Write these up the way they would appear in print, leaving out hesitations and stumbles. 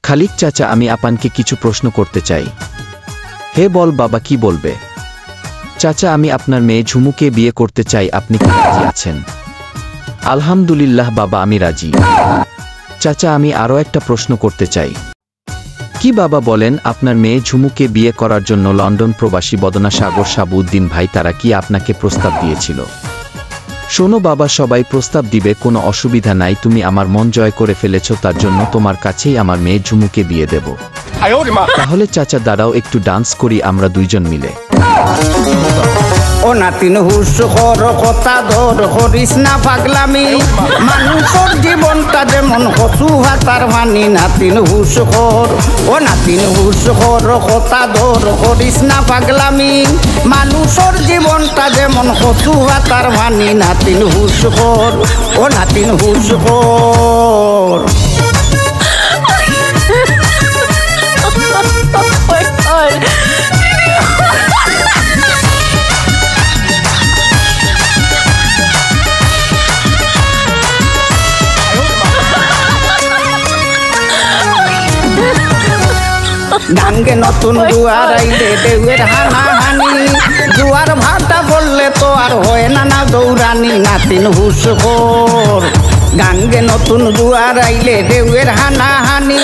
খালিক চাচা, আমি আপানকে কিছু প্রশ্ন করতে চাই। হে বল বাবা, কি বলবে? চাচা, আমি আপনার মেয়ে ঝুমুকে বিয়ে করতে চাই, আপনি কি রাজি আছেন? আলহামদুলিল্লাহ বাবা, আমি রাজি। চাচা, আমি আরও একটা প্রশ্ন করতে চাই। কি বাবা বলেন, আপনার মেয়ে ঝুমুকে বিয়ে করার জন্য লন্ডন প্রবাসী বদনা সাগর সাবুদ্দিন ভাই তারা কি আপনাকে প্রস্তাব দিয়েছিল? শোনো বাবা, সবাই প্রস্তাব দিবে, কোনো অসুবিধা নাই। তুমি আমার মন জয় করে ফেলেছ, তার জন্য তোমার কাছেই আমার মেয়ে ঝুমুকে বিয়ে দেব। তাহলে চাচা দাঁড়াও, একটু ডান্স করি আমরা দুইজন মিলে। ও নাতিন হুশ কর, কথা ধর, করিস না পাগলামি। মানুষের জীবনটা যেমন কচু হাতার পানি। নাতিন হুশ কর, ও নাতিন হুশ কর, কথা ধর, করিস না পাগলামি। মানুষের জীবনটা যেমন কচু হাতার পানি। নাতিন হুশ কর, ও নাতিন হুশ কর। গাঙ্গে নতুন দুয়ার আইলে ঢেউয়ের হানাহানি। দুয়ার ভাটা বললে তো আর হয় না না দৌড়ানি। নাতিন হুশ কর, গাঙ্গে নতুন দুয়ার আইলে ঢেউয়ের হানাহানি।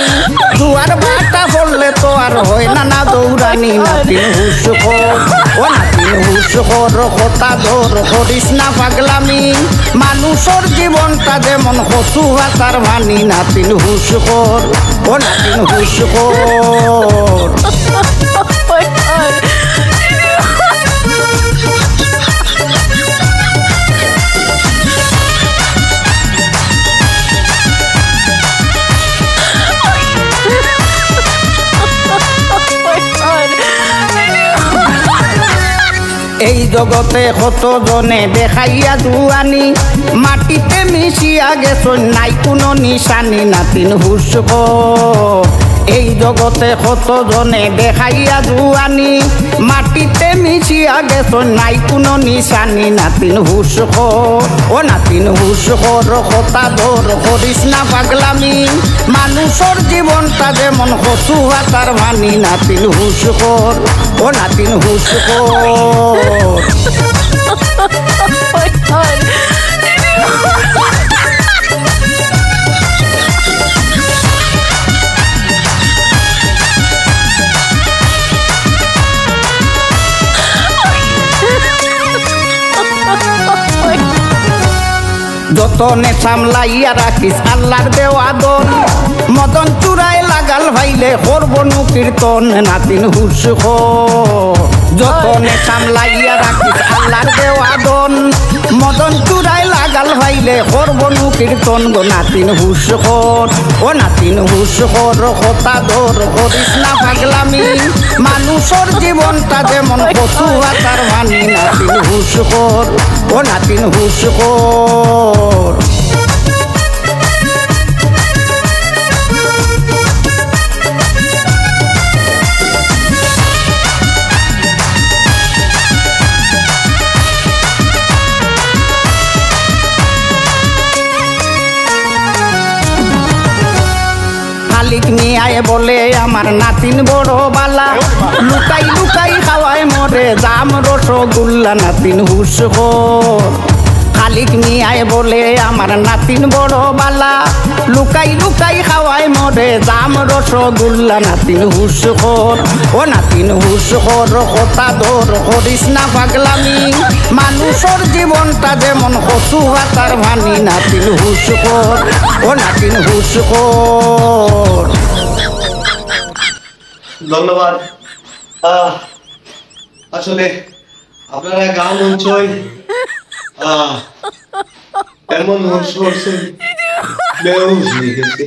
দুয়ার ভাটা বললে তো আর হয় না না দৌড়ানি। নাতিন হুশ কর, ও নাতিন হুশ কর, কথা ধর, করিস না পাগলামি। মানুষের জীবনটা যেমন কচু হাতার পানি। নাতিন হুশ কর, ও নাতিন হুশ কর। এই জগতে কত জনে দেখাইয়া দুয়ানি। মাটিতে মিশিয়া গেছন, নাই কোনো নিশানি। নাতিন হুশ কর, এই জগতে কত জনে দেখাইয়া দুয়ানি। মাটিতে মিশিয়া গেছন, নাই কোনো নিশানি। নাতিন হুশ কর, ও নাতিন হুশ কর, কথা ধর, করিস না পাগলামি। মানুষের জীবনটা যেমন কচু হাতার পানি। নাতিন হুশ কর, ও নাতিন হুশ কর। যতনে সামলাইয়া রাখিস আল্লাহর দেওয়া দন। মদন চূড়ায় লাগাল ভাইলে করব নু কীর্তন। নাতিন হুশ কর, যতনে সামলাইয়া রাখিস আল্লাহর দেওয়া দন। মদন চূড়ায় লাগাল ভাইলে করব নু কীর্তন গো। নাতিন হুশ কর, ও নাতিন হুশ কর, কথা ধর, করিস না পাগলামি। মানুষের জীবনটা যেমন কচু হাতার পানি। নাতিন হুশ কর, ও নাতিন হুশ কর। খালিক মিয়ায় বলে আমার নাতিন বড় বালা। লুকাই লুকাই খাওয়ায় মরে জাম রসগোল্লা। নাতিন হুশ কর, খালিক মিয়ায় বলে আমার নাতিন বড় বালা। লুকাই লুকাই খাওয়ায় মরে জাম রসগোল্লা। নাতিন হুশ কর, ও নাতিন হুশ কর, কথা ধর, করিস না পাগলামি। মানুষের জীবনটা যেমন কচু হাতার পানি। নাতিন হুশ কর, ও নাতিন হুশ কর। ধন্যবাদ। আসলে আপনারা গান অঞ্চল এমন হুশ করছেন, বেহুশ হয়ে গেছে।